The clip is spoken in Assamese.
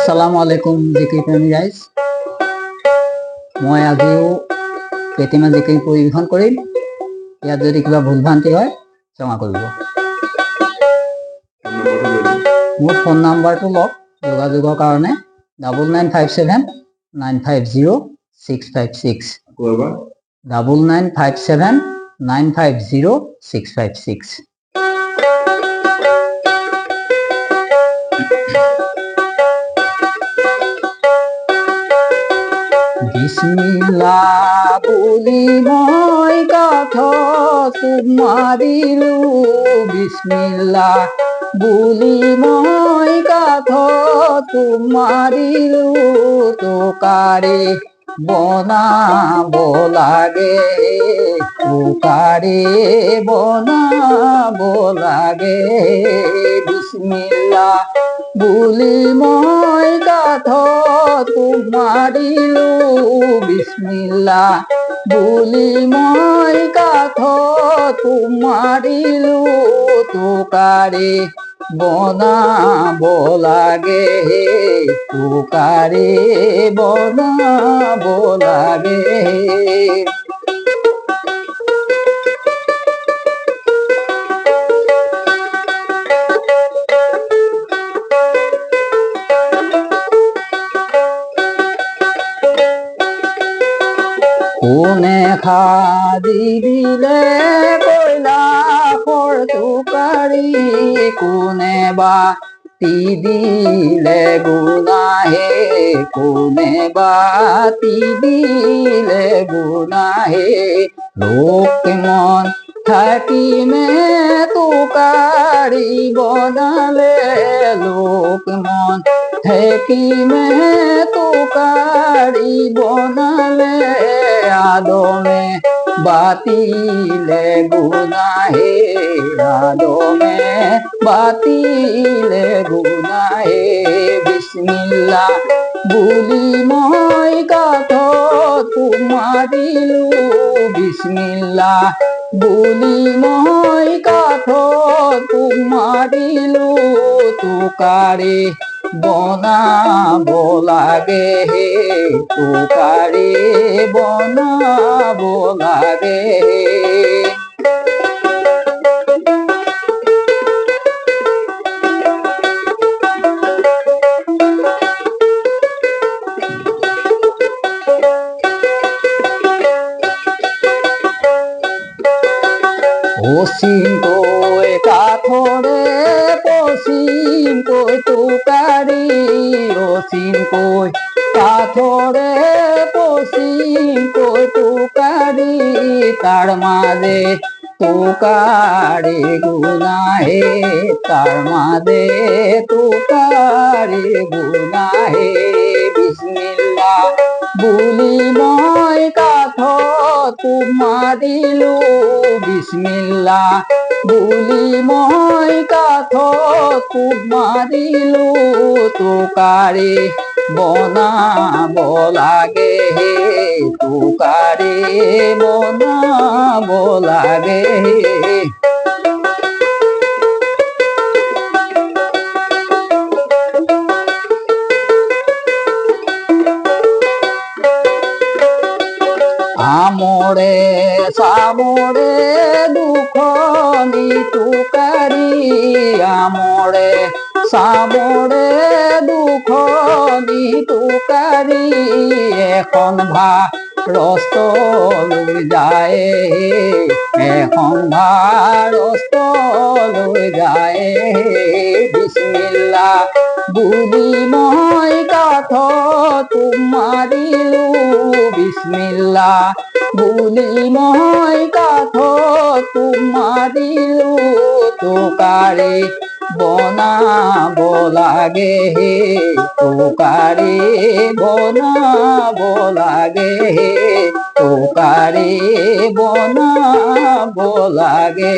আসসালামু আলাইকুম জিকিৰ প্ৰেমী ৰাইজ। মই আজিও কেইটামান জিকিৰ পৰিৱেশন কৰিম। ইয়াত যদি কিবা ভুল ভ্ৰান্তি হয় ক্ষমা কৰিব। মোৰ ফোন নাম্বাৰটো লওক যোগাযোগৰ কাৰণে 9957950656 9957950656। বিসমিল্লাহ বুলি মই কাঠত মাৰিলো, বিসমিল্লাহ বুলি মই কাঠত মাৰিলো, তোকাৰে বনাব লাগে, তোকাৰে বনাব লাগে। বিসমিল্লাহ বুলি মই কাঠত মাৰিলো, বিসমিল্লাহ বুলি মই কাঠত মাৰিলো, তোকাৰে বনাব লাগে, তোকাৰে বনাব লাগে। কোনে খাদি দিলে কৈলাশৰ তোকাৰি, কোনে বাতি দিলে গুনাহে, কোনে বাতি দিলে গুনাহে। লোক মন থাকিমে তোকাৰি বনালে, লোক মন থাকিমে তোকাৰি বনালে, আদমে বাতিলে গুনাহে, আদমে বাতিলে গুনাহে। বিসমিল্লাহ বুলি মই কাঠত মাৰিলো, বিসমিল্লাহ বুলি মই কাঠত মাৰিলো, তোকাৰে বনাব লাগে, তোকাৰে বনাব লাগে। পশ্চিমকৈ কাঠৰে পশ্চিমকৈ তোকাৰি, পশ্চিমকৈ কাঠৰে পশ্চিমকৈ তোকাৰি, তাৰ মাজে তোকাৰি গুনাহে, তাৰ মাজে তোকাৰি গুনাহে। বিসমিল্লাহ বুলি মই কাঠত মাৰিলো, বিসমিল্লাহ বুলি মই কাঠত মাৰিলো, তোকাৰে বনাব লাগে, তোকাৰে বনাব লাগে। আমৰে চামৰে দুখনি তোকাৰি, আমৰে চামৰে দুখনি তোকাৰি, এখন ভাৰস্ত লৈ যায়, এখন ভাৰস্ত লৈ যায়। বিসমিল্লাহ বুলি মই কাঠত মাৰিলো, বিসমিল্লাহ বুলি মই কাঠত মাৰিলো, তোকাৰে বনাব লাগে, তোকাৰে বনাব লাগে, তোকাৰে বনাব লাগে।